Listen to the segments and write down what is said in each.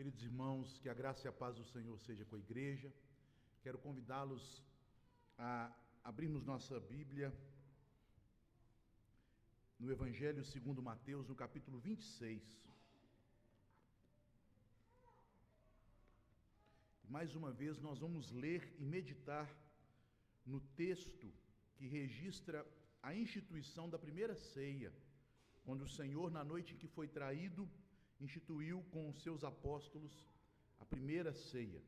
Queridos irmãos, que a graça e a paz do Senhor seja com a igreja. Quero convidá-los a abrirmos nossa Bíblia no Evangelho segundo Mateus, no capítulo 26. Mais uma vez nós vamos ler e meditar no texto que registra a instituição da primeira ceia, quando o Senhor, na noite em que foi traído, instituiu com os seus apóstolos a primeira ceia.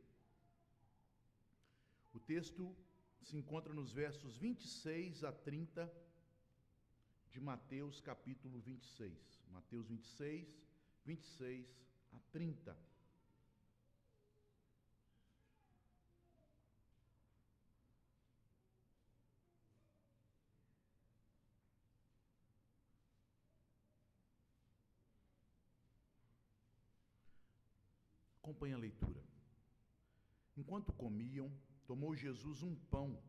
O texto se encontra nos versos 26 a 30 de Mateus capítulo 26. Mateus 26, 26 a 30. Acompanhe a leitura. Enquanto comiam, tomou Jesus um pão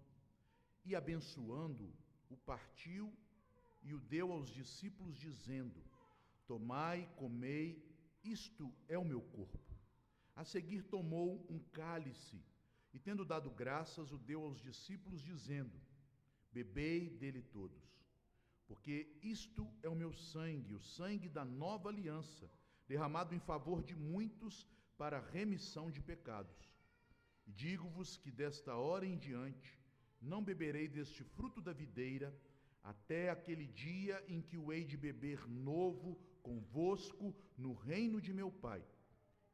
e, abençoando-o, o partiu e o deu aos discípulos, dizendo: Tomai, comei, isto é o meu corpo. A seguir tomou um cálice e, tendo dado graças, o deu aos discípulos, dizendo: Bebei dele todos, porque isto é o meu sangue, o sangue da nova aliança, derramado em favor de muitos para a remissão de pecados. E digo-vos que desta hora em diante não beberei deste fruto da videira, até aquele dia em que o hei de beber novo convosco no reino de meu Pai.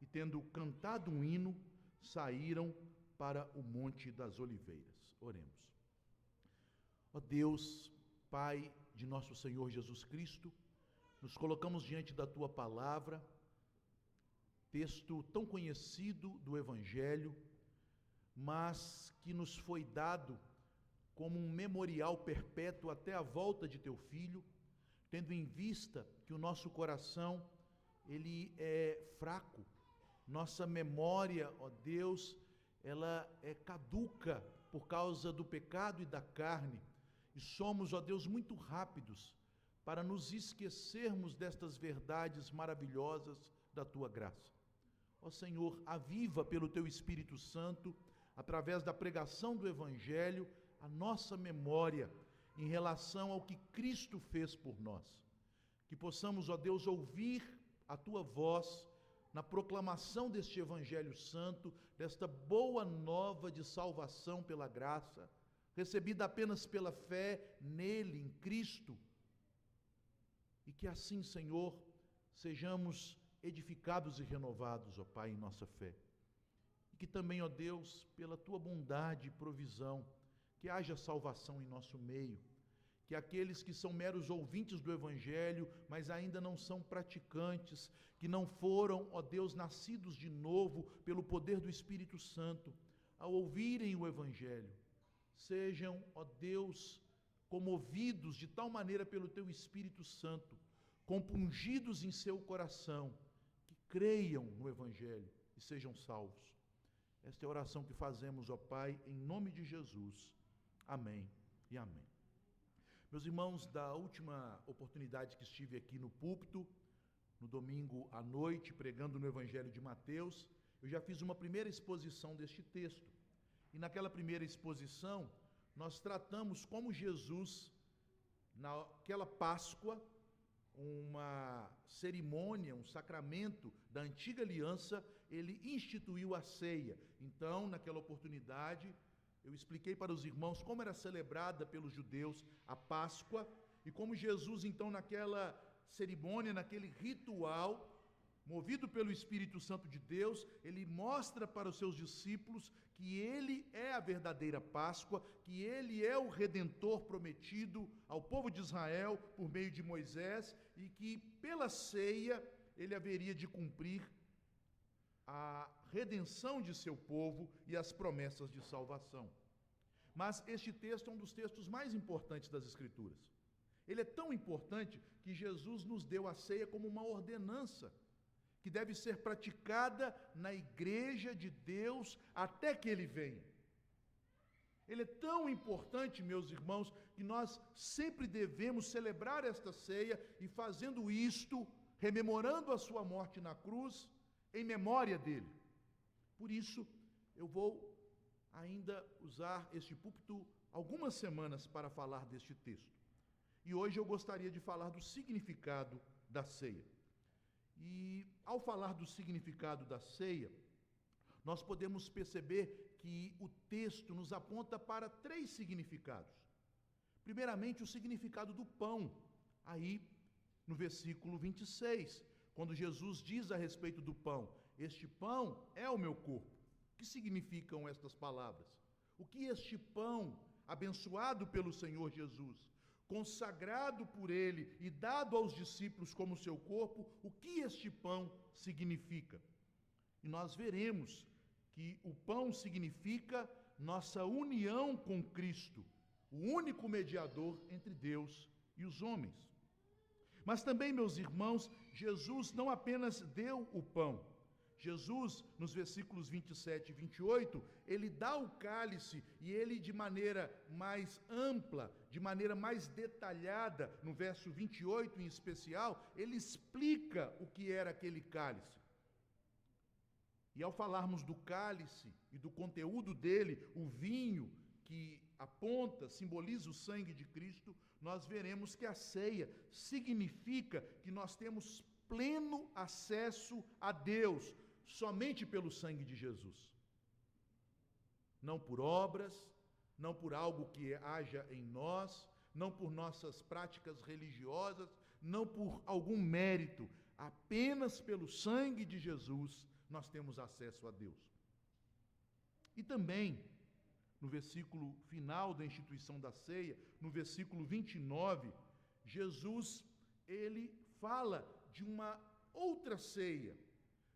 E tendo cantado um hino, saíram para o Monte das Oliveiras. Oremos. Ó Deus, Pai de nosso Senhor Jesus Cristo, nos colocamos diante da Tua palavra, texto tão conhecido do Evangelho, mas que nos foi dado como um memorial perpétuo até a volta de Teu Filho, tendo em vista que o nosso coração, ele é fraco, nossa memória, ó Deus, ela é caduca por causa do pecado e da carne, e somos, ó Deus, muito rápidos para nos esquecermos destas verdades maravilhosas da Tua graça. Ó Senhor, aviva pelo Teu Espírito Santo, através da pregação do Evangelho, a nossa memória em relação ao que Cristo fez por nós. Que possamos, ó Deus, ouvir a Tua voz na proclamação deste Evangelho Santo, desta boa nova de salvação pela graça, recebida apenas pela fé nele, em Cristo. E que assim, Senhor, sejamos edificados e renovados, ó Pai, em nossa fé. E que também, ó Deus, pela Tua bondade e provisão, que haja salvação em nosso meio, que aqueles que são meros ouvintes do Evangelho, mas ainda não são praticantes, que não foram, ó Deus, nascidos de novo pelo poder do Espírito Santo, ao ouvirem o Evangelho, sejam, ó Deus, comovidos de tal maneira pelo Teu Espírito Santo, compungidos em seu coração, que creiam no Evangelho e sejam salvos. Esta é a oração que fazemos, ó Pai, em nome de Jesus. Amém e amém. Meus irmãos, da última oportunidade que estive aqui no púlpito, no domingo à noite, pregando no Evangelho de Mateus, eu já fiz uma primeira exposição deste texto. E naquela primeira exposição, nós tratamos como Jesus, naquela Páscoa, uma cerimônia, um sacramento da antiga aliança, ele instituiu a ceia. Então, naquela oportunidade, eu expliquei para os irmãos como era celebrada pelos judeus a Páscoa e como Jesus, então, naquela cerimônia, naquele ritual, movido pelo Espírito Santo de Deus, ele mostra para os seus discípulos que ele é a verdadeira Páscoa, que ele é o Redentor prometido ao povo de Israel por meio de Moisés e que pela ceia ele haveria de cumprir a redenção de seu povo e as promessas de salvação. Mas este texto é um dos textos mais importantes das Escrituras. Ele é tão importante que Jesus nos deu a ceia como uma ordenança que deve ser praticada na igreja de Deus até que Ele venha. Ele é tão importante, meus irmãos, que nós sempre devemos celebrar esta ceia e fazendo isto, rememorando a sua morte na cruz, em memória dele. Por isso, eu vou ainda usar este púlpito algumas semanas para falar deste texto. E hoje eu gostaria de falar do significado da ceia. E ao falar do significado da ceia, nós podemos perceber que o texto nos aponta para 3 significados. Primeiramente, o significado do pão, aí no versículo 26, quando Jesus diz a respeito do pão: este pão é o meu corpo. O que significam estas palavras? O que este pão, abençoado pelo Senhor Jesus, consagrado por ele e dado aos discípulos como seu corpo, o que este pão significa? E nós veremos que o pão significa nossa união com Cristo, o único mediador entre Deus e os homens. Mas também, meus irmãos, Jesus não apenas deu o pão. Jesus, nos versículos 27 e 28, ele dá o cálice e ele, de maneira mais ampla, de maneira mais detalhada, no verso 28 em especial, ele explica o que era aquele cálice. E ao falarmos do cálice e do conteúdo dele, o vinho que aponta, simboliza o sangue de Cristo, nós veremos que a ceia significa que nós temos pleno acesso a Deus, somente pelo sangue de Jesus. Não por obras, não por algo que haja em nós, não por nossas práticas religiosas, não por algum mérito, apenas pelo sangue de Jesus nós temos acesso a Deus. E também, no versículo final da instituição da ceia, no versículo 29, Jesus, ele fala de uma outra ceia,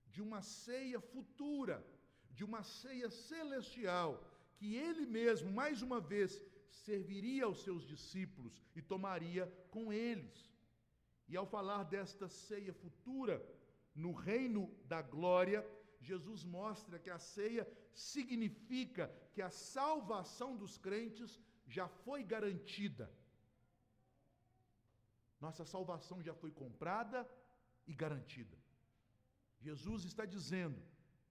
de uma ceia futura, de uma ceia celestial, que ele mesmo, mais uma vez, serviria aos seus discípulos e tomaria com eles. E ao falar desta ceia futura, no reino da glória, Jesus mostra que a ceia significa que a salvação dos crentes já foi garantida. Nossa salvação já foi comprada e garantida. Jesus está dizendo: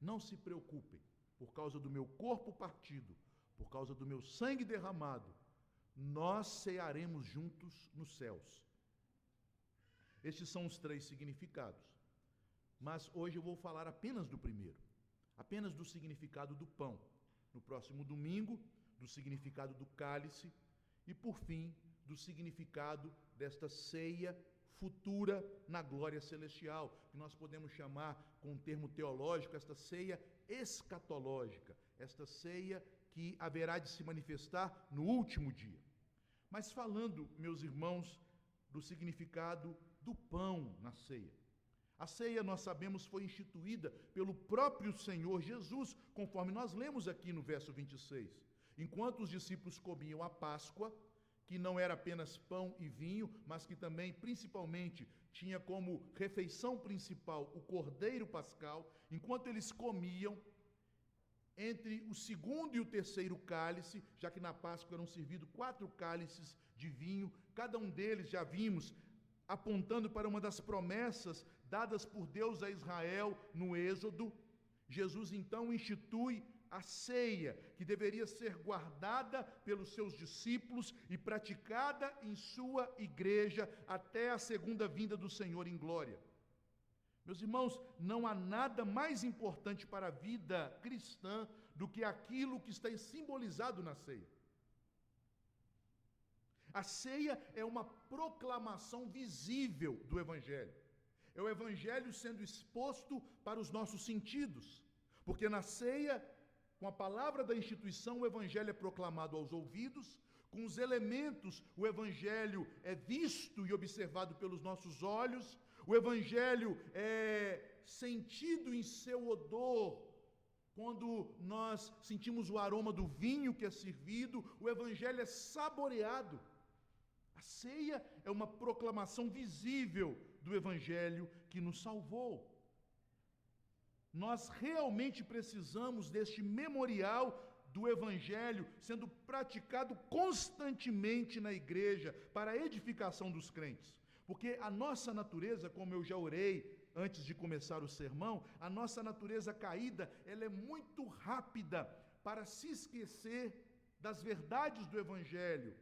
não se preocupem, por causa do meu corpo partido, por causa do meu sangue derramado, nós cearemos juntos nos céus. Estes são os 3 significados. Mas hoje eu vou falar apenas do primeiro, apenas do significado do pão. No próximo domingo, do significado do cálice e, por fim, do significado desta ceia futura na glória celestial, que nós podemos chamar, com um termo teológico, esta ceia escatológica, esta ceia que haverá de se manifestar no último dia. Mas falando, meus irmãos, do significado do pão na ceia. A ceia, nós sabemos, foi instituída pelo próprio Senhor Jesus, conforme nós lemos aqui no verso 26. Enquanto os discípulos comiam a Páscoa, que não era apenas pão e vinho, mas que também, principalmente, tinha como refeição principal o cordeiro pascal, enquanto eles comiam, entre o segundo e o terceiro cálice, já que na Páscoa eram servidos 4 cálices de vinho, cada um deles, já vimos, apontando para uma das promessas dadas por Deus a Israel no Êxodo. Jesus então institui a ceia, que deveria ser guardada pelos seus discípulos e praticada em sua igreja até a segunda vinda do Senhor em glória. Meus irmãos, não há nada mais importante para a vida cristã do que aquilo que está simbolizado na ceia. A ceia é uma proclamação visível do Evangelho. É o Evangelho sendo exposto para os nossos sentidos. Porque na ceia, com a palavra da instituição, o Evangelho é proclamado aos ouvidos, com os elementos, o Evangelho é visto e observado pelos nossos olhos, o Evangelho é sentido em seu odor, quando nós sentimos o aroma do vinho que é servido, o Evangelho é saboreado. A ceia é uma proclamação visível do Evangelho que nos salvou. Nós realmente precisamos deste memorial do Evangelho sendo praticado constantemente na igreja para a edificação dos crentes. Porque a nossa natureza, como eu já orei antes de começar o sermão, a nossa natureza caída, ela é muito rápida para se esquecer das verdades do Evangelho,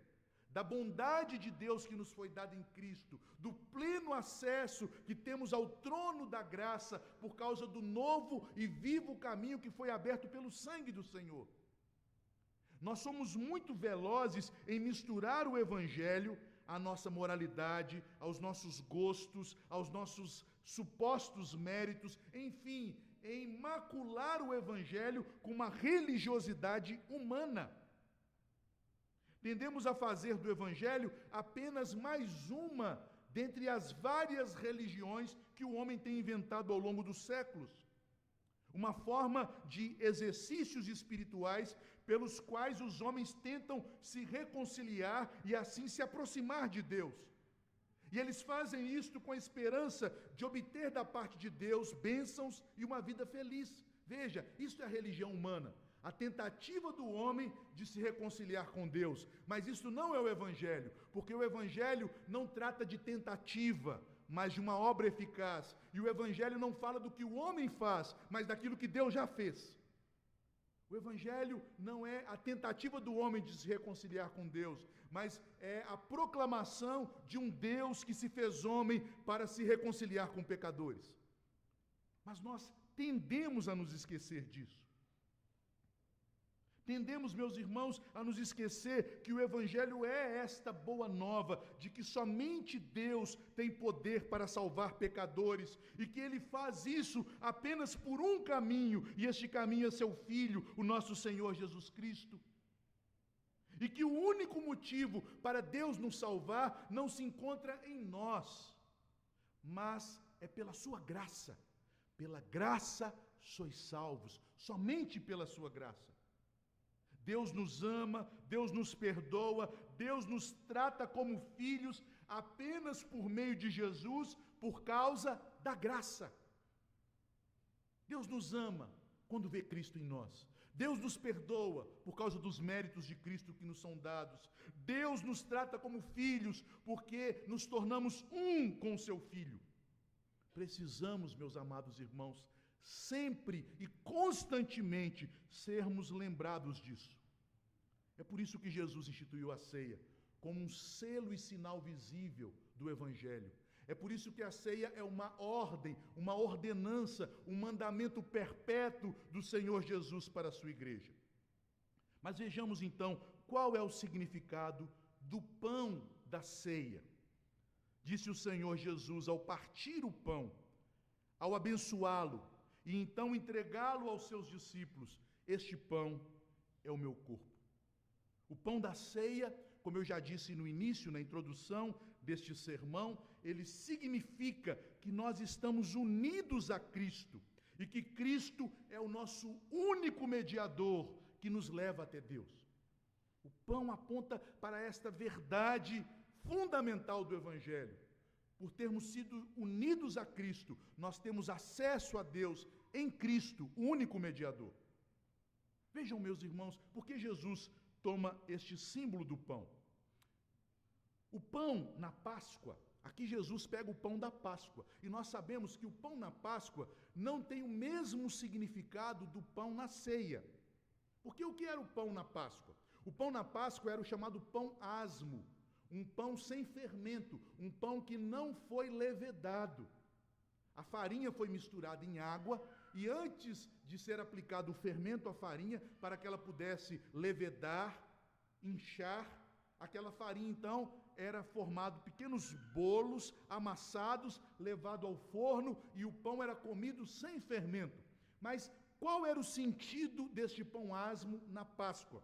da bondade de Deus que nos foi dada em Cristo, do pleno acesso que temos ao trono da graça por causa do novo e vivo caminho que foi aberto pelo sangue do Senhor. Nós somos muito velozes em misturar o Evangelho à nossa moralidade, aos nossos gostos, aos nossos supostos méritos, enfim, em macular o Evangelho com uma religiosidade humana. Tendemos a fazer do Evangelho apenas mais uma dentre as várias religiões que o homem tem inventado ao longo dos séculos. Uma forma de exercícios espirituais pelos quais os homens tentam se reconciliar e assim se aproximar de Deus. E eles fazem isto com a esperança de obter da parte de Deus bênçãos e uma vida feliz. Veja, isso é a religião humana. A tentativa do homem de se reconciliar com Deus. Mas isso não é o Evangelho, porque o Evangelho não trata de tentativa, mas de uma obra eficaz. E o Evangelho não fala do que o homem faz, mas daquilo que Deus já fez. O Evangelho não é a tentativa do homem de se reconciliar com Deus, mas é a proclamação de um Deus que se fez homem para se reconciliar com pecadores. Mas nós tendemos a nos esquecer disso. Tendemos, meus irmãos, a nos esquecer que o Evangelho é esta boa nova, de que somente Deus tem poder para salvar pecadores, e que Ele faz isso apenas por um caminho, e este caminho é seu Filho, o nosso Senhor Jesus Cristo. E que o único motivo para Deus nos salvar não se encontra em nós, mas é pela sua graça. Pela graça sois salvos, somente pela sua graça. Deus nos ama, Deus nos perdoa, Deus nos trata como filhos apenas por meio de Jesus, por causa da graça. Deus nos ama quando vê Cristo em nós. Deus nos perdoa por causa dos méritos de Cristo que nos são dados. Deus nos trata como filhos porque nos tornamos um com o seu Filho. Precisamos, meus amados irmãos, sempre e constantemente sermos lembrados disso. É por isso que Jesus instituiu a ceia, como um selo e sinal visível do Evangelho. É por isso que a ceia é uma ordem, uma ordenança, um mandamento perpétuo do Senhor Jesus para a sua igreja. Mas vejamos então qual é o significado do pão da ceia. Disse o Senhor Jesus ao partir o pão, ao abençoá-lo e então entregá-lo aos seus discípulos: este pão é o meu corpo. O pão da ceia, como eu já disse no início, na introdução deste sermão, ele significa que nós estamos unidos a Cristo e que Cristo é o nosso único mediador que nos leva até Deus. O pão aponta para esta verdade fundamental do Evangelho. Por termos sido unidos a Cristo, nós temos acesso a Deus em Cristo, o único mediador. Vejam, meus irmãos, por que Jesus toma este símbolo do pão? O pão na Páscoa, aqui Jesus pega o pão da Páscoa, e nós sabemos que o pão na Páscoa não tem o mesmo significado do pão na ceia. Porque o que era o pão na Páscoa? O pão na Páscoa era o chamado pão asmo, um pão sem fermento, um pão que não foi levedado. A farinha foi misturada em água e antes de ser aplicado o fermento à farinha, para que ela pudesse levedar, inchar, aquela farinha então era formado pequenos bolos amassados, levado ao forno e o pão era comido sem fermento. Mas qual era o sentido deste pão asmo na Páscoa?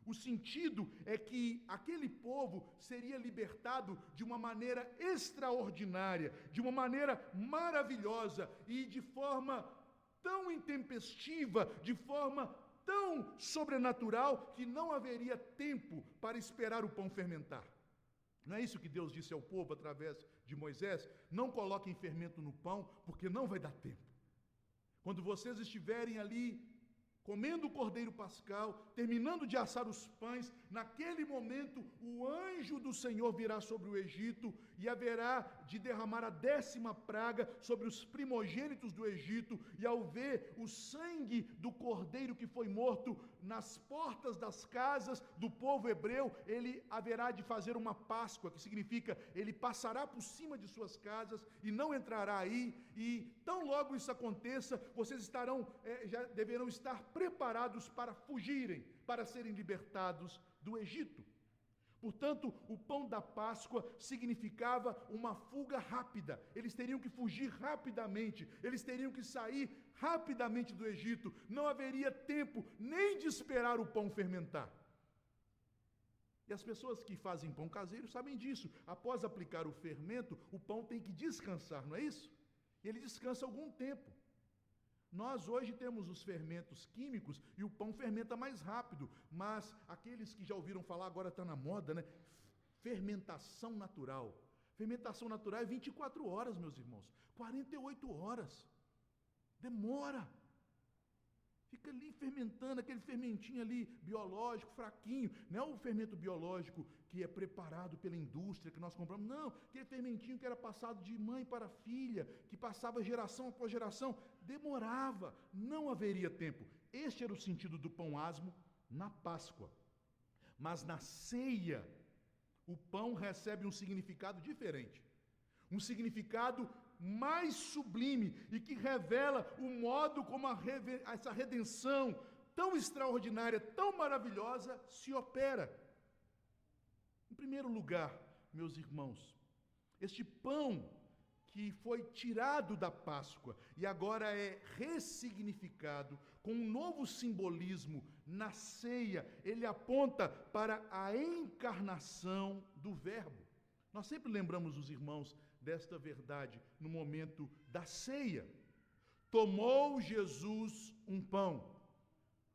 O sentido é que aquele povo seria libertado de uma maneira extraordinária, de uma maneira maravilhosa e de forma tão intempestiva, de forma tão sobrenatural, que não haveria tempo para esperar o pão fermentar. Não é isso que Deus disse ao povo através de Moisés? Não coloquem fermento no pão, porque não vai dar tempo. Quando vocês estiverem ali comendo o cordeiro pascal, terminando de assar os pães, Naquele momento, o anjo do Senhor virá sobre o Egito e haverá de derramar a 10ª praga sobre os primogênitos do Egito. E ao ver o sangue do cordeiro que foi morto nas portas das casas do povo hebreu, ele haverá de fazer uma Páscoa, que significa, ele passará por cima de suas casas e não entrará aí. E tão logo isso aconteça, vocês já deverão estar preparados para fugirem, para serem libertados do Egito. Portanto, o pão da Páscoa significava uma fuga rápida. Eles teriam que fugir rapidamente, eles teriam que sair rapidamente do Egito. Não haveria tempo nem de esperar o pão fermentar. E as pessoas que fazem pão caseiro sabem disso. Após aplicar o fermento, o pão tem que descansar, não é isso? Ele descansa algum tempo. Nós hoje temos os fermentos químicos e o pão fermenta mais rápido, mas aqueles que já ouviram falar, agora está na moda, né? Fermentação natural. Fermentação natural é 24 horas, meus irmãos. 48 horas. Demora. Fica ali fermentando, aquele fermentinho ali biológico, fraquinho. Não é o fermento biológico que é preparado pela indústria, que nós compramos. Não, aquele fermentinho que era passado de mãe para filha, que passava geração após geração. Demorava, não haveria tempo. Este era o sentido do pão asmo na Páscoa. Mas na ceia, o pão recebe um significado diferente. Um significado mais sublime e que revela o modo como essa redenção tão extraordinária, tão maravilhosa se opera. Em primeiro lugar, meus irmãos, este pão que foi tirado da Páscoa e agora é ressignificado com um novo simbolismo na ceia, ele aponta para a encarnação do Verbo. Nós sempre lembramos os irmãos desta verdade no momento da ceia. Tomou Jesus um pão.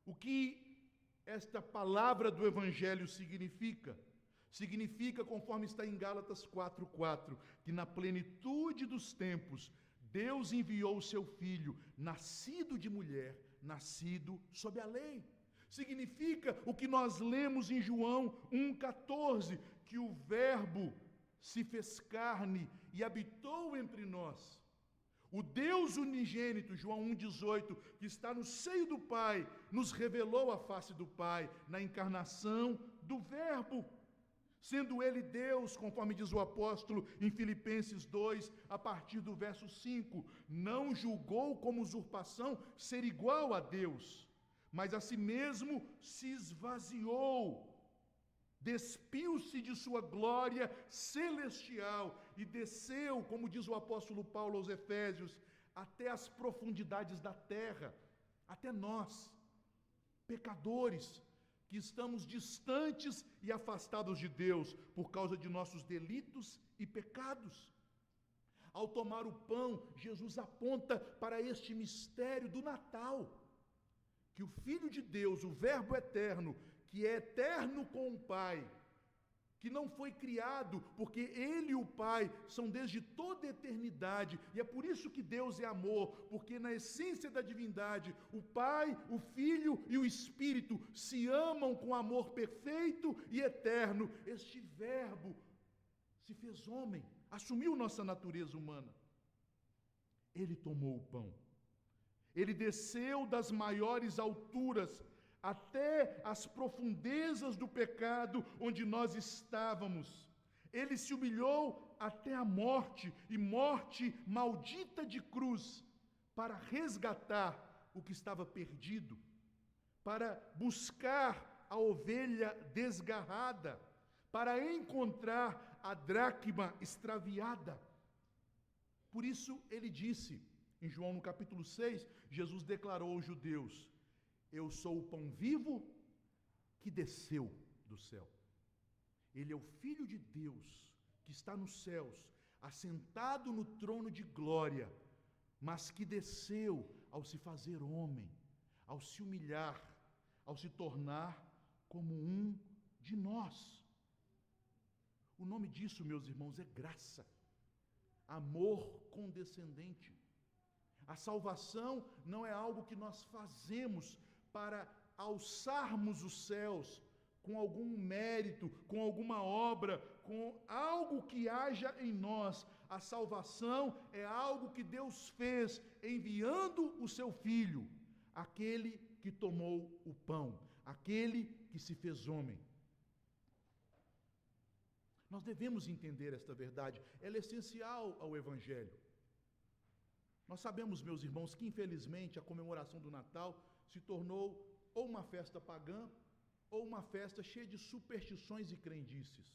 O que esta palavra do Evangelho significa? Significa, conforme está em Gálatas 4:4, que na plenitude dos tempos, Deus enviou o seu Filho, nascido de mulher, nascido sob a lei. Significa o que nós lemos em João 1,14, que o Verbo se fez carne e habitou entre nós. O Deus unigênito, João 1,18, que está no seio do Pai, nos revelou a face do Pai na encarnação do Verbo. Sendo ele Deus, conforme diz o apóstolo em Filipenses 2, a partir do verso 5, não julgou como usurpação ser igual a Deus, mas a si mesmo se esvaziou, despiu-se de sua glória celestial e desceu, como diz o apóstolo Paulo aos Efésios, até as profundidades da terra, até nós, pecadores, que estamos distantes e afastados de Deus por causa de nossos delitos e pecados. Ao tomar o pão, Jesus aponta para este mistério do Natal, que o Filho de Deus, o Verbo eterno, que é eterno com o Pai, que não foi criado, porque Ele e o Pai são desde toda a eternidade, e é por isso que Deus é amor, porque na essência da divindade, o Pai, o Filho e o Espírito se amam com amor perfeito e eterno. Este Verbo se fez homem, assumiu nossa natureza humana. Ele tomou o pão, ele desceu das maiores alturas, até as profundezas do pecado onde nós estávamos. Ele se humilhou até a morte, e morte maldita de cruz, para resgatar o que estava perdido, para buscar a ovelha desgarrada, para encontrar a dracma extraviada. Por isso ele disse, em João no capítulo 6, Jesus declarou aos judeus: eu sou o pão vivo que desceu do céu. Ele é o Filho de Deus que está nos céus, assentado no trono de glória, mas que desceu ao se fazer homem, ao se humilhar, ao se tornar como um de nós. O nome disso, meus irmãos, é graça, amor condescendente. A salvação não é algo que nós fazemos para alçarmos os céus, com algum mérito, com alguma obra, com algo que haja em nós. A salvação é algo que Deus fez, enviando o seu Filho, aquele que tomou o pão, aquele que se fez homem. Nós devemos entender esta verdade, ela é essencial ao Evangelho. Nós sabemos, meus irmãos, que infelizmente a comemoração do Natal se tornou ou uma festa pagã, ou uma festa cheia de superstições e crendices,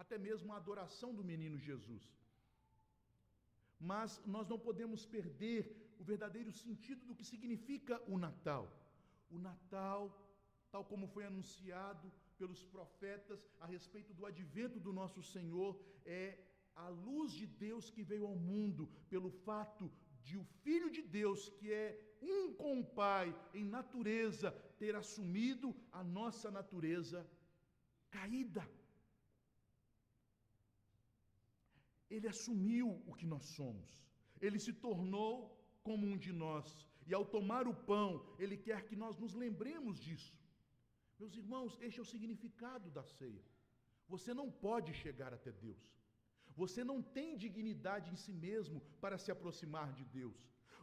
até mesmo a adoração do menino Jesus. Mas nós não podemos perder o verdadeiro sentido do que significa o Natal. O Natal, tal como foi anunciado pelos profetas a respeito do advento do nosso Senhor, é a luz de Deus que veio ao mundo pelo fato de o Filho de Deus, que é um com o Pai em natureza, ter assumido a nossa natureza caída. Ele assumiu o que nós somos. Ele se tornou como um de nós. E ao tomar o pão, Ele quer que nós nos lembremos disso. Meus irmãos, este é o significado da ceia. Você não pode chegar até Deus. Você não tem dignidade em si mesmo para se aproximar de Deus.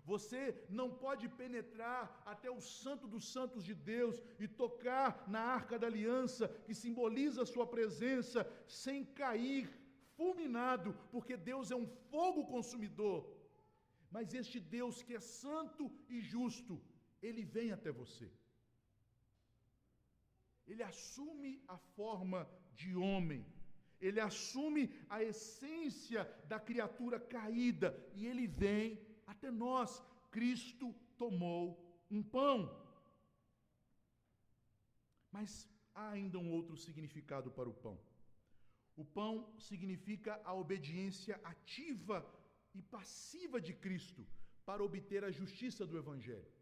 Você não pode penetrar até o Santo dos Santos de Deus e tocar na Arca da Aliança, que simboliza a sua presença, sem cair fulminado, porque Deus é um fogo consumidor. Mas este Deus que é santo e justo, Ele vem até você. Ele assume a forma de homem. Ele assume a essência da criatura caída e Ele vem até nós. Cristo tomou um pão. Mas há ainda um outro significado para o pão. O pão significa a obediência ativa e passiva de Cristo para obter a justiça do Evangelho.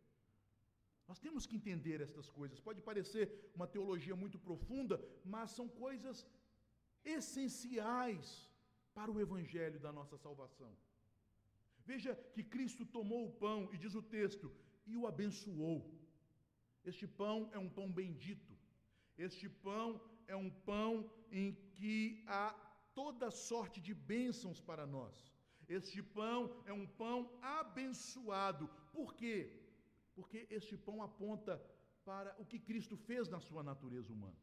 Nós temos que entender estas coisas. Pode parecer uma teologia muito profunda, mas são coisas essenciais para o Evangelho da nossa salvação. Veja que Cristo tomou o pão, e diz o texto, e o abençoou. Este pão é um pão bendito. Este pão é um pão em que há toda sorte de bênçãos para nós. Este pão é um pão abençoado. Por quê? Porque este pão aponta para o que Cristo fez na sua natureza humana.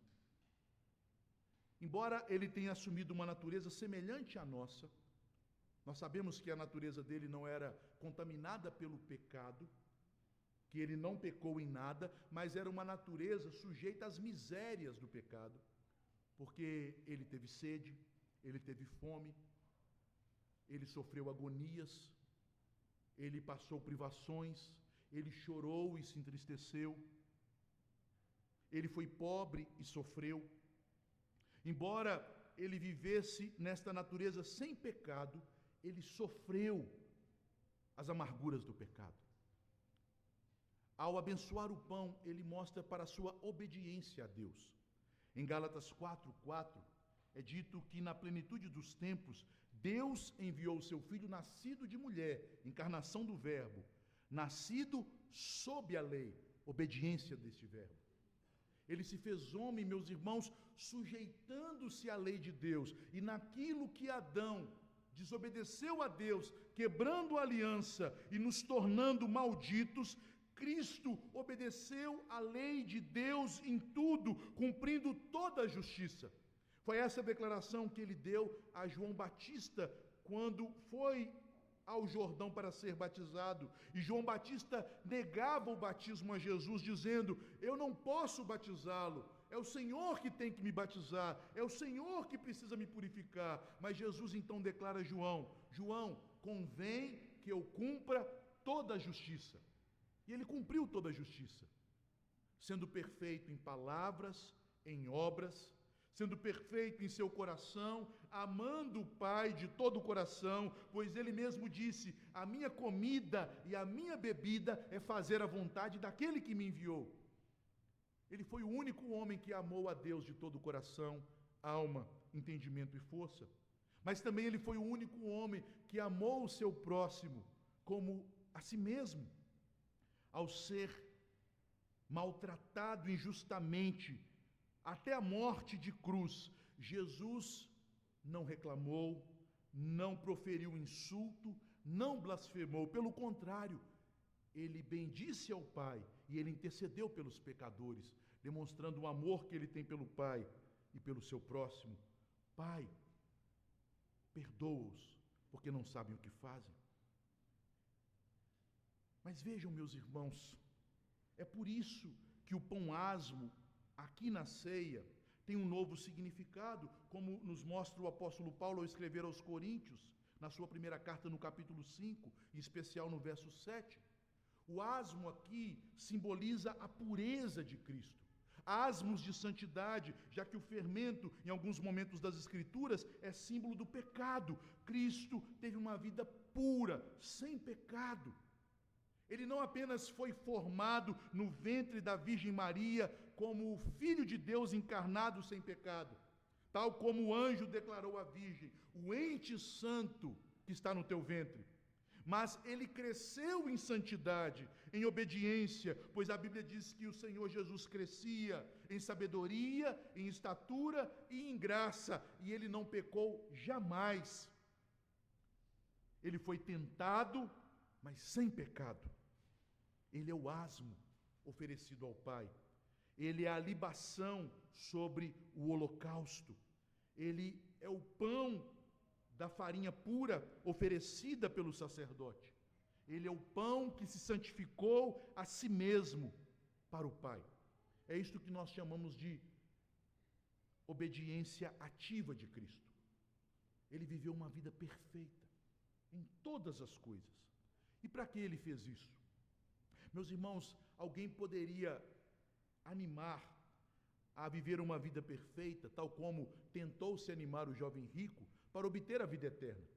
Embora ele tenha assumido uma natureza semelhante à nossa, nós sabemos que a natureza dele não era contaminada pelo pecado, que ele não pecou em nada, mas era uma natureza sujeita às misérias do pecado, porque ele teve sede, ele teve fome, ele sofreu agonias, ele passou privações, ele chorou e se entristeceu, ele foi pobre e sofreu. Embora ele vivesse nesta natureza sem pecado, ele sofreu as amarguras do pecado. Ao abençoar o pão, ele mostra para a sua obediência a Deus. Em Gálatas 4:4, é dito que na plenitude dos tempos, Deus enviou o seu Filho nascido de mulher, encarnação do Verbo, nascido sob a lei, obediência deste Verbo. Ele se fez homem, meus irmãos, sujeitando-se à lei de Deus. E naquilo que Adão desobedeceu a Deus, quebrando a aliança e nos tornando malditos, Cristo obedeceu à lei de Deus em tudo, cumprindo toda a justiça. Foi essa declaração que ele deu a João Batista quando foi ao Jordão para ser batizado. E João Batista negava o batismo a Jesus, dizendo: eu não posso batizá-lo, é o Senhor que tem que me batizar, é o Senhor que precisa me purificar. Mas Jesus então declara a João: João, convém que eu cumpra toda a justiça. E ele cumpriu toda a justiça, sendo perfeito em palavras, em obras, sendo perfeito em seu coração, amando o Pai de todo o coração, pois ele mesmo disse: a minha comida e a minha bebida é fazer a vontade daquele que me enviou. Ele foi o único homem que amou a Deus de todo o coração, alma, entendimento e força. Mas também ele foi o único homem que amou o seu próximo como a si mesmo. Ao ser maltratado injustamente, até a morte de cruz, Jesus não reclamou, não proferiu insulto, não blasfemou. Pelo contrário, ele bendisse ao Pai e ele intercedeu pelos pecadores, demonstrando o amor que ele tem pelo Pai e pelo seu próximo. Pai, perdoa-os, porque não sabem o que fazem. Mas vejam, meus irmãos, é por isso que o pão asmo, aqui na ceia, tem um novo significado, como nos mostra o apóstolo Paulo ao escrever aos Coríntios, na sua primeira carta, no capítulo 5, em especial no verso 7. O asmo aqui simboliza a pureza de Cristo. Asmos de santidade, já que o fermento, em alguns momentos das Escrituras, é símbolo do pecado. Cristo teve uma vida pura, sem pecado. Ele não apenas foi formado no ventre da Virgem Maria como o Filho de Deus encarnado sem pecado, tal como o anjo declarou à Virgem, o ente santo que está no teu ventre. Mas ele cresceu em santidade, em obediência, pois a Bíblia diz que o Senhor Jesus crescia em sabedoria, em estatura e em graça, e ele não pecou jamais. Ele foi tentado, mas sem pecado. Ele é o asmo oferecido ao Pai. Ele é a libação sobre o holocausto. Ele é o pão da farinha pura oferecida pelo sacerdote. Ele é o pão que se santificou a si mesmo para o Pai. É isto que nós chamamos de obediência ativa de Cristo. Ele viveu uma vida perfeita em todas as coisas. E para que ele fez isso? Meus irmãos, alguém poderia animar a viver uma vida perfeita, tal como tentou se animar o jovem rico para obter a vida eterna.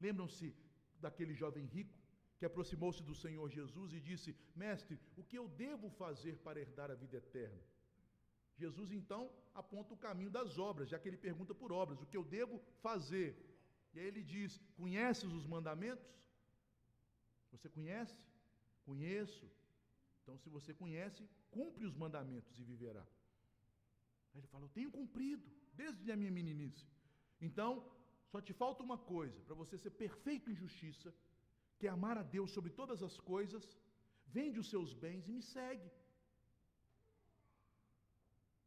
Lembram-se daquele jovem rico que aproximou-se do Senhor Jesus e disse: Mestre, o que eu devo fazer para herdar a vida eterna? Jesus então aponta o caminho das obras, já que ele pergunta por obras, o que eu devo fazer? E aí ele diz: conheces os mandamentos? Você conhece? Conheço. Então, se você conhece, cumpre os mandamentos e viverá. Aí ele fala: eu tenho cumprido, desde a minha meninice. Então, só te falta uma coisa, para você ser perfeito em justiça, que é amar a Deus sobre todas as coisas, vende os seus bens e me segue.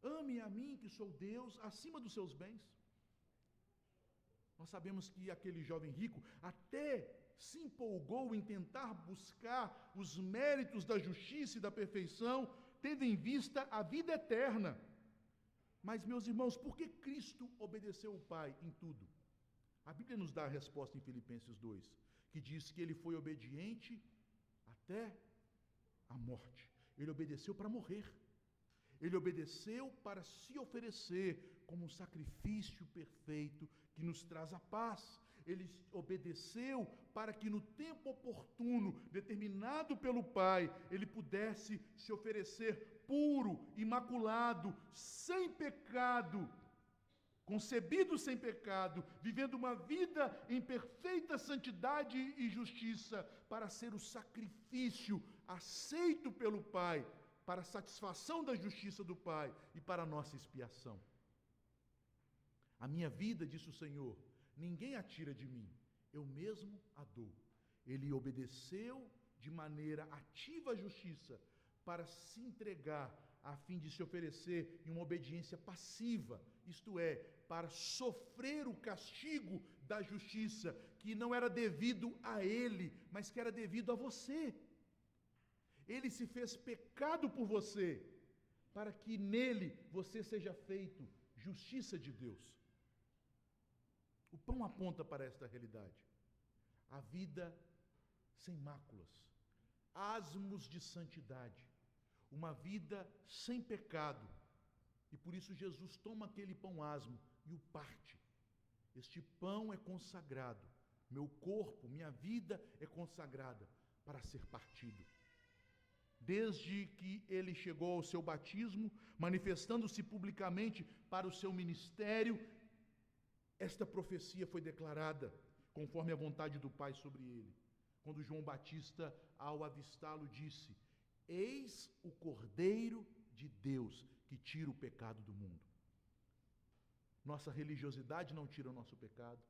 Ame a mim, que sou Deus, acima dos seus bens. Nós sabemos que aquele jovem rico até se empolgou em tentar buscar os méritos da justiça e da perfeição, tendo em vista a vida eterna. Mas, meus irmãos, por que Cristo obedeceu o Pai em tudo? A Bíblia nos dá a resposta em Filipenses 2, que diz que ele foi obediente até a morte. Ele obedeceu para morrer. Ele obedeceu para se oferecer como um sacrifício perfeito que nos traz a paz. Ele obedeceu para que no tempo oportuno, determinado pelo Pai, ele pudesse se oferecer puro, imaculado, sem pecado, concebido sem pecado, vivendo uma vida em perfeita santidade e justiça, para ser o sacrifício aceito pelo Pai, para a satisfação da justiça do Pai e para a nossa expiação. A minha vida, disse o Senhor, ninguém a tira de mim, eu mesmo a dou. Ele obedeceu de maneira ativa à justiça para se entregar a fim de se oferecer em uma obediência passiva, isto é, para sofrer o castigo da justiça, que não era devido a ele, mas que era devido a você. Ele se fez pecado por você, para que nele você seja feito justiça de Deus. O pão aponta para esta realidade. A vida sem máculas, asmos de santidade, uma vida sem pecado. E por isso Jesus toma aquele pão asmo e o parte. Este pão é consagrado, meu corpo, minha vida é consagrada para ser partido. Desde que ele chegou ao seu batismo, manifestando-se publicamente para o seu ministério, esta profecia foi declarada conforme a vontade do Pai sobre ele. Quando João Batista, ao avistá-lo, disse: Eis o Cordeiro de Deus que tira o pecado do mundo. Nossa religiosidade não tira o nosso pecado.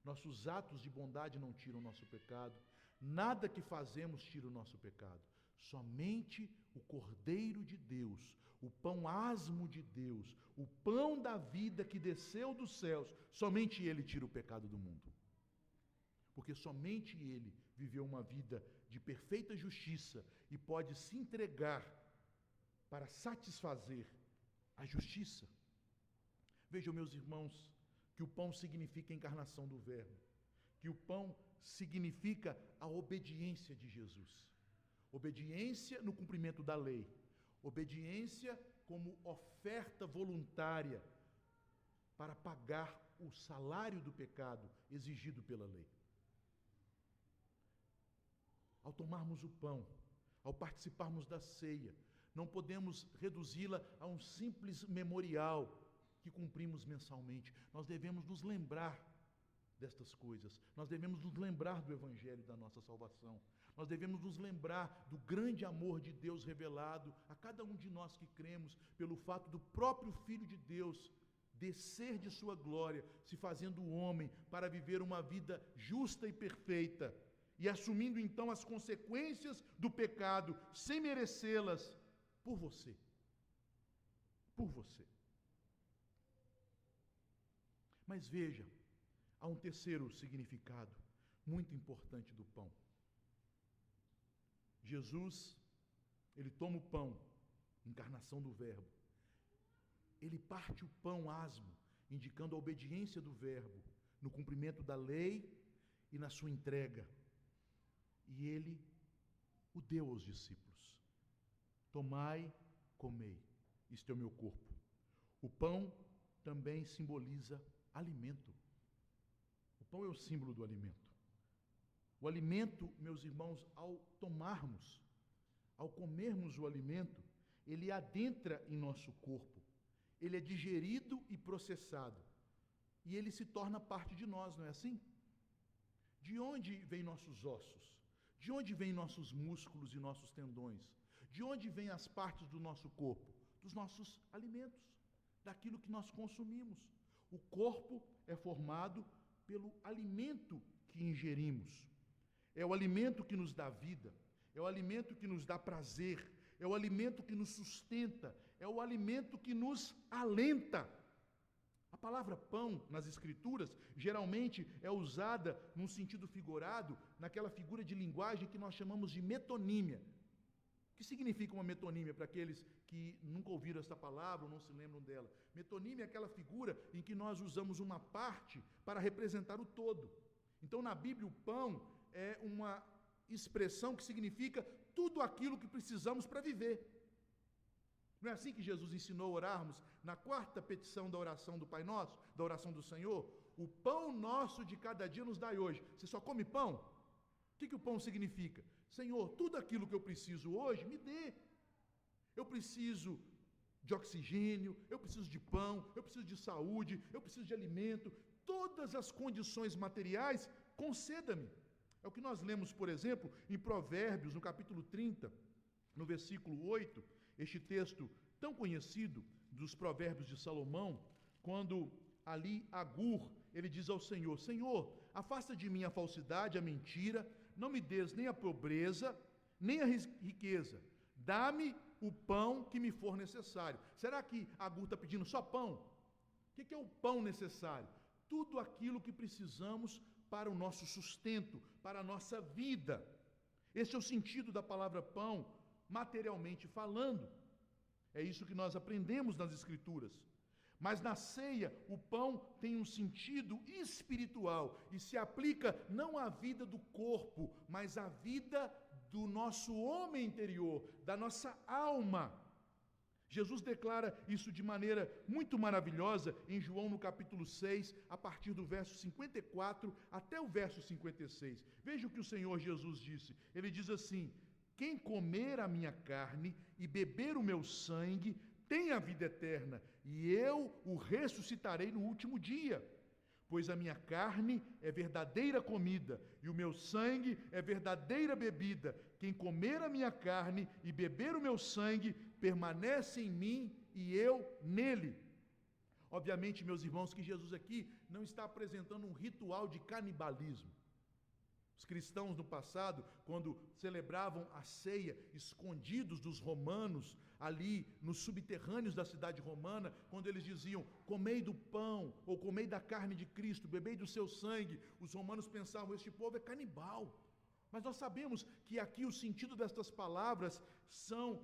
Nossos atos de bondade não tiram o nosso pecado. Nada que fazemos tira o nosso pecado. Somente o Cordeiro de Deus, o pão asmo de Deus, o pão da vida que desceu dos céus, somente Ele tira o pecado do mundo. Porque somente Ele viveu uma vida de perfeita justiça e pode se entregar para satisfazer a justiça. Vejam, meus irmãos, que o pão significa a encarnação do Verbo, que o pão significa a obediência de Jesus. Obediência no cumprimento da lei, obediência como oferta voluntária para pagar o salário do pecado exigido pela lei. Ao tomarmos o pão, ao participarmos da ceia, não podemos reduzi-la a um simples memorial que cumprimos mensalmente. Nós devemos nos lembrar destas coisas. Nós devemos nos lembrar do Evangelho da nossa salvação. Nós devemos nos lembrar do grande amor de Deus revelado a cada um de nós que cremos, pelo fato do próprio Filho de Deus descer de sua glória, se fazendo homem, para viver uma vida justa e perfeita, e assumindo então as consequências do pecado, sem merecê-las, por você. Por você. Mas veja, há um terceiro significado muito importante do pão. Jesus, ele toma o pão, encarnação do Verbo. Ele parte o pão asmo, indicando a obediência do Verbo, no cumprimento da lei e na sua entrega. E ele o deu aos discípulos. Tomai, comei, isto é o meu corpo. O pão também simboliza alimento. O pão é o símbolo do alimento. O alimento, meus irmãos, ao tomarmos, ao comermos o alimento, ele adentra em nosso corpo. Ele é digerido e processado. E ele se torna parte de nós, não é assim? De onde vêm nossos ossos? De onde vêm nossos músculos e nossos tendões? De onde vêm as partes do nosso corpo? Dos nossos alimentos, daquilo que nós consumimos. O corpo é formado pelo alimento que ingerimos. É o alimento que nos dá vida, é o alimento que nos dá prazer, é o alimento que nos sustenta, é o alimento que nos alenta. A palavra pão, nas Escrituras, geralmente é usada num sentido figurado, naquela figura de linguagem que nós chamamos de metonímia. O que significa uma metonímia para aqueles que nunca ouviram essa palavra ou não se lembram dela? Metonímia é aquela figura em que nós usamos uma parte para representar o todo. Então, na Bíblia, o pão é uma expressão que significa tudo aquilo que precisamos para viver. Não é assim que Jesus ensinou a orarmos na quarta petição da oração do Pai Nosso, da oração do Senhor? O pão nosso de cada dia nos dai hoje. Você só come pão? O que o pão significa? Senhor, tudo aquilo que eu preciso hoje, me dê. Eu preciso de oxigênio, eu preciso de pão, eu preciso de saúde, eu preciso de alimento. Todas as condições materiais, conceda-me. É o que nós lemos, por exemplo, em Provérbios, no capítulo 30, no versículo 8, este texto tão conhecido dos Provérbios de Salomão, quando ali Agur, ele diz ao Senhor: Senhor, afasta de mim a falsidade, a mentira, não me des nem a pobreza, nem a riqueza, dá-me o pão que me for necessário. Será que Agur está pedindo só pão? O que é o pão necessário? Tudo aquilo que precisamos para o nosso sustento, para a nossa vida. Esse é o sentido da palavra pão, materialmente falando. É isso que nós aprendemos nas Escrituras. Mas na ceia, o pão tem um sentido espiritual e se aplica não à vida do corpo, mas à vida do nosso homem interior, da nossa alma. Jesus declara isso de maneira muito maravilhosa em João no capítulo 6, a partir do verso 54 até o verso 56. Veja o que o Senhor Jesus disse. Ele diz assim: quem comer a minha carne e beber o meu sangue tem a vida eterna, e eu o ressuscitarei no último dia. Pois a minha carne é verdadeira comida, e o meu sangue é verdadeira bebida. Quem comer a minha carne e beber o meu sangue, permanece em mim e eu nele. Obviamente, meus irmãos, que Jesus aqui não está apresentando um ritual de canibalismo. Os cristãos no passado, quando celebravam a ceia, escondidos dos romanos, ali nos subterrâneos da cidade romana, quando eles diziam, comei do pão, ou comei da carne de Cristo, bebei do seu sangue, os romanos pensavam, este povo é canibal. Mas nós sabemos que aqui o sentido destas palavras são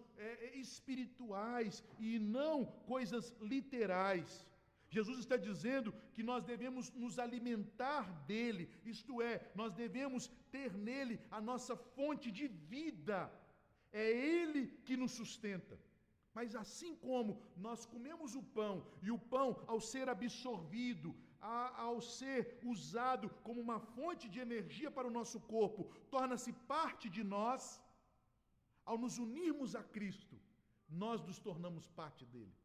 espirituais e não coisas literais. Jesus está dizendo que nós devemos nos alimentar dele, isto é, nós devemos ter nele a nossa fonte de vida. É ele que nos sustenta. Mas assim como nós comemos o pão, e o pão, ao ser absorvido, ao ser usado como uma fonte de energia para o nosso corpo, torna-se parte de nós, ao nos unirmos a Cristo, nós nos tornamos parte dele.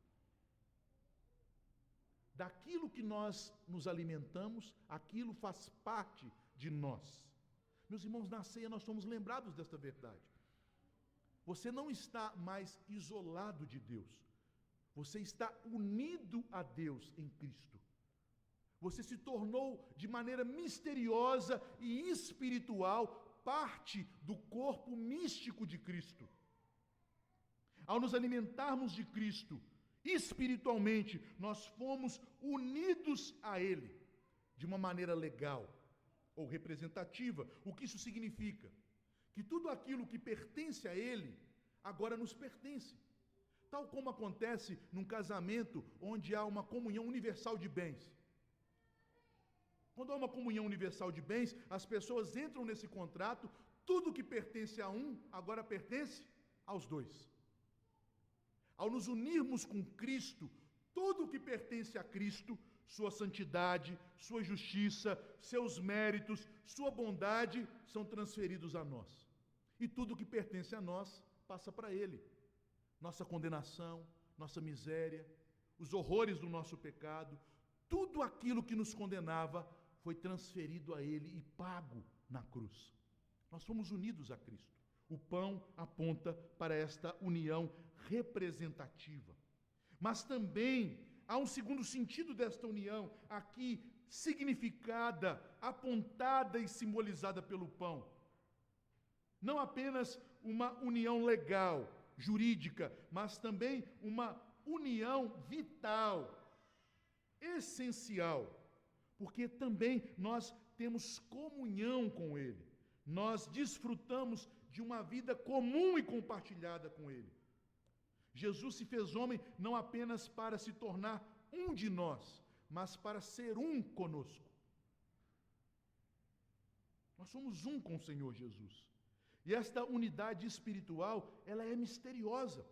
Daquilo que nós nos alimentamos, aquilo faz parte de nós. Meus irmãos, na ceia nós somos lembrados desta verdade. Você não está mais isolado de Deus. Você está unido a Deus em Cristo. Você se tornou de maneira misteriosa e espiritual parte do corpo místico de Cristo. Ao nos alimentarmos de Cristo, espiritualmente, nós fomos unidos a Ele, de uma maneira legal ou representativa. O que isso significa? Que tudo aquilo que pertence a Ele, agora nos pertence. Tal como acontece num casamento onde há uma comunhão universal de bens. Quando há uma comunhão universal de bens, as pessoas entram nesse contrato, tudo que pertence a um, agora pertence aos dois. Ao nos unirmos com Cristo, tudo o que pertence a Cristo, sua santidade, sua justiça, seus méritos, sua bondade, são transferidos a nós. E tudo o que pertence a nós, passa para Ele. Nossa condenação, nossa miséria, os horrores do nosso pecado, tudo aquilo que nos condenava, foi transferido a Ele e pago na cruz. Nós fomos unidos a Cristo. O pão aponta para esta união representativa. Mas também há um segundo sentido desta união, aqui significada, apontada e simbolizada pelo pão. Não apenas uma união legal, jurídica, mas também uma união vital, essencial, porque também nós temos comunhão com Ele. Nós desfrutamos de uma vida comum e compartilhada com Ele. Jesus se fez homem não apenas para se tornar um de nós, mas para ser um conosco. Nós somos um com o Senhor Jesus. E esta unidade espiritual, ela é misteriosa.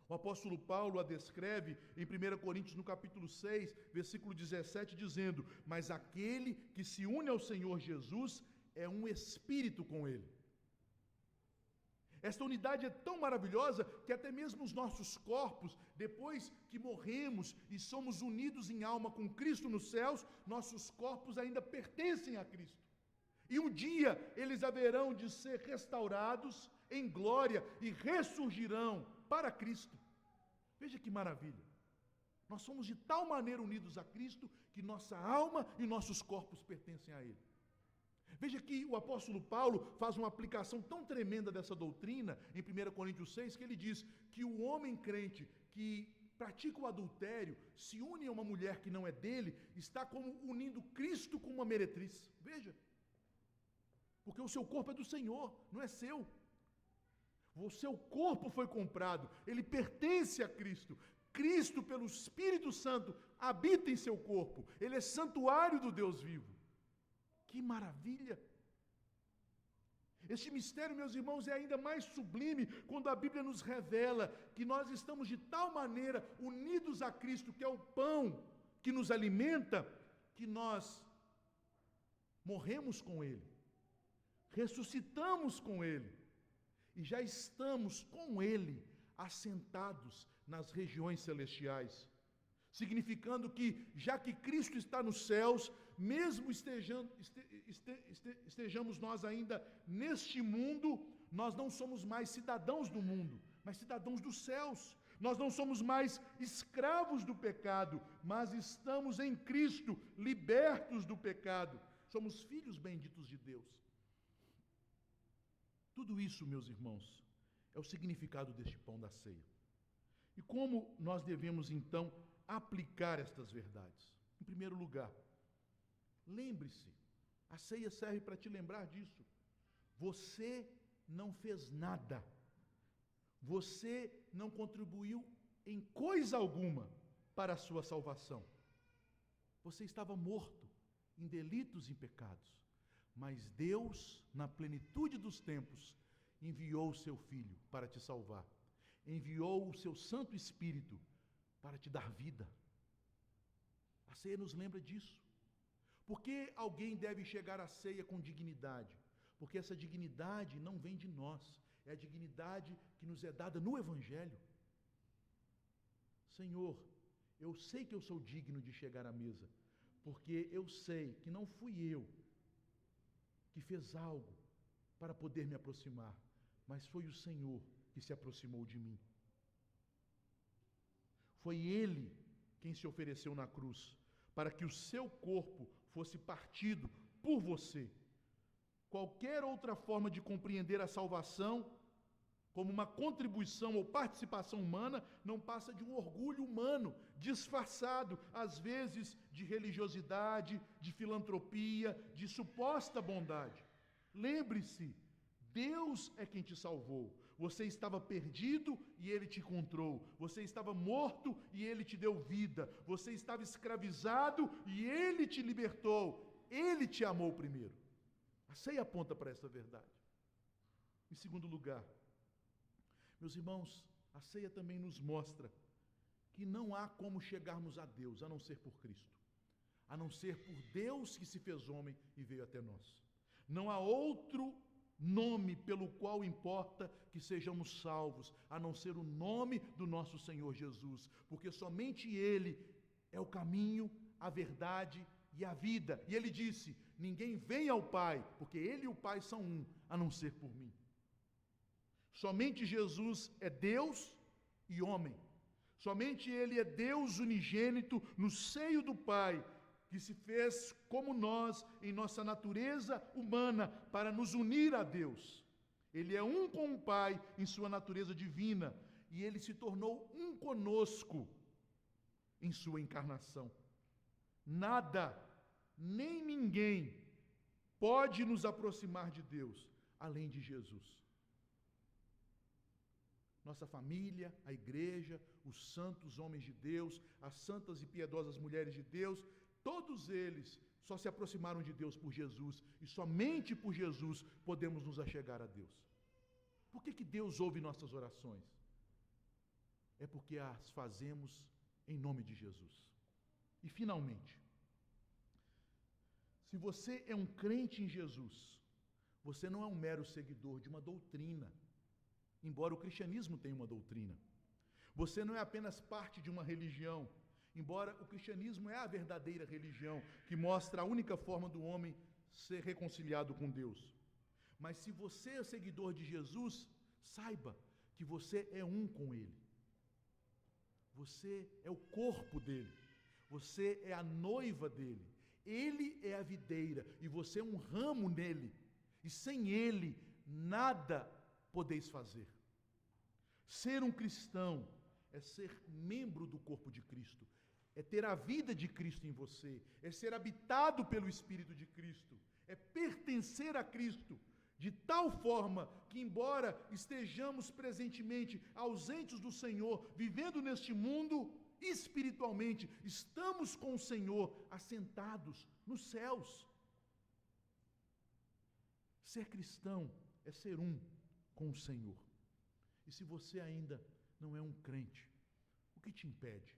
O apóstolo Paulo a descreve em 1 Coríntios, no capítulo 6, versículo 17, dizendo: mas aquele que se une ao Senhor Jesus é um espírito com Ele. Esta unidade é tão maravilhosa que até mesmo os nossos corpos, depois que morremos e somos unidos em alma com Cristo nos céus, nossos corpos ainda pertencem a Cristo. E um dia eles haverão de ser restaurados em glória e ressurgirão para Cristo. Veja que maravilha. Nós somos de tal maneira unidos a Cristo que nossa alma e nossos corpos pertencem a Ele. Veja que o apóstolo Paulo faz uma aplicação tão tremenda dessa doutrina em 1 Coríntios 6, que ele diz que o homem crente que pratica o adultério, se une a uma mulher que não é dele, está como unindo Cristo com uma meretriz. Veja. Porque o seu corpo é do Senhor, não é seu. O seu corpo foi comprado, ele pertence a Cristo. Cristo, pelo Espírito Santo, habita em seu corpo. Ele é santuário do Deus vivo. Que maravilha! Este mistério, meus irmãos, é ainda mais sublime quando a Bíblia nos revela que nós estamos de tal maneira unidos a Cristo, que é o pão que nos alimenta, que nós morremos com Ele, ressuscitamos com Ele e já estamos com Ele assentados nas regiões celestiais. Significando que, já que Cristo está nos céus, mesmo estejamos nós ainda neste mundo, nós não somos mais cidadãos do mundo, mas cidadãos dos céus. Nós não somos mais escravos do pecado, mas estamos em Cristo, libertos do pecado. Somos filhos benditos de Deus. Tudo isso, meus irmãos, é o significado deste pão da ceia. E como nós devemos, então, aplicar estas verdades? Em primeiro lugar, lembre-se, a ceia serve para te lembrar disso. Você não fez nada. Você não contribuiu em coisa alguma para a sua salvação. Você estava morto em delitos e pecados. Mas Deus, na plenitude dos tempos, enviou o seu Filho para te salvar. Enviou o seu Santo Espírito para te dar vida. A ceia nos lembra disso. Por que alguém deve chegar à ceia com dignidade? Porque essa dignidade não vem de nós. É a dignidade que nos é dada no Evangelho. Senhor, eu sei que eu sou digno de chegar à mesa, porque eu sei que não fui eu que fez algo para poder me aproximar, mas foi o Senhor que se aproximou de mim. Foi Ele quem se ofereceu na cruz, para que o seu corpo fosse partido por você. Qualquer outra forma de compreender a salvação, como uma contribuição ou participação humana, não passa de um orgulho humano, disfarçado, às vezes, de religiosidade, de filantropia, de suposta bondade. Lembre-se, Deus é quem te salvou. Você estava perdido e Ele te encontrou. Você estava morto e Ele te deu vida. Você estava escravizado e Ele te libertou. Ele te amou primeiro. A ceia aponta para essa verdade. Em segundo lugar, meus irmãos, a ceia também nos mostra que não há como chegarmos a Deus, a não ser por Cristo. A não ser por Deus que se fez homem e veio até nós. Não há outro nome pelo qual importa que sejamos salvos, a não ser o nome do nosso Senhor Jesus, porque somente Ele é o caminho, a verdade e a vida. E Ele disse, ninguém vem ao Pai, porque Ele e o Pai são um, a não ser por mim. Somente Jesus é Deus e homem. Somente Ele é Deus unigênito no seio do Pai, que se fez como nós em nossa natureza humana para nos unir a Deus. Ele é um com o Pai em sua natureza divina e Ele se tornou um conosco em sua encarnação. Nada, nem ninguém pode nos aproximar de Deus além de Jesus. Nossa família, a igreja, os santos homens de Deus, as santas e piedosas mulheres de Deus, todos eles só se aproximaram de Deus por Jesus, e somente por Jesus podemos nos achegar a Deus. Por que Deus ouve nossas orações? É porque as fazemos em nome de Jesus. E finalmente, se você é um crente em Jesus, você não é um mero seguidor de uma doutrina, embora o cristianismo tenha uma doutrina. Você não é apenas parte de uma religião, embora o cristianismo é a verdadeira religião, que mostra a única forma do homem ser reconciliado com Deus. Mas se você é seguidor de Jesus, saiba que você é um com Ele. Você é o corpo dele. Você é a noiva dele. Ele é a videira e você é um ramo nele. E sem Ele, nada podeis fazer. Ser um cristão é ser membro do corpo de Cristo, é ter a vida de Cristo em você, é ser habitado pelo Espírito de Cristo, é pertencer a Cristo, de tal forma que, embora estejamos presentemente ausentes do Senhor, vivendo neste mundo, espiritualmente, estamos com o Senhor assentados nos céus. Ser cristão é ser um com o Senhor. E se você ainda não é um crente, o que te impede?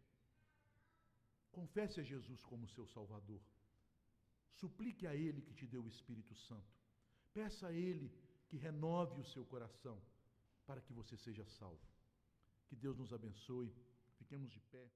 Confesse a Jesus como seu Salvador. Suplique a Ele que te dê o Espírito Santo. Peça a Ele que renove o seu coração para que você seja salvo. Que Deus nos abençoe. Fiquemos de pé.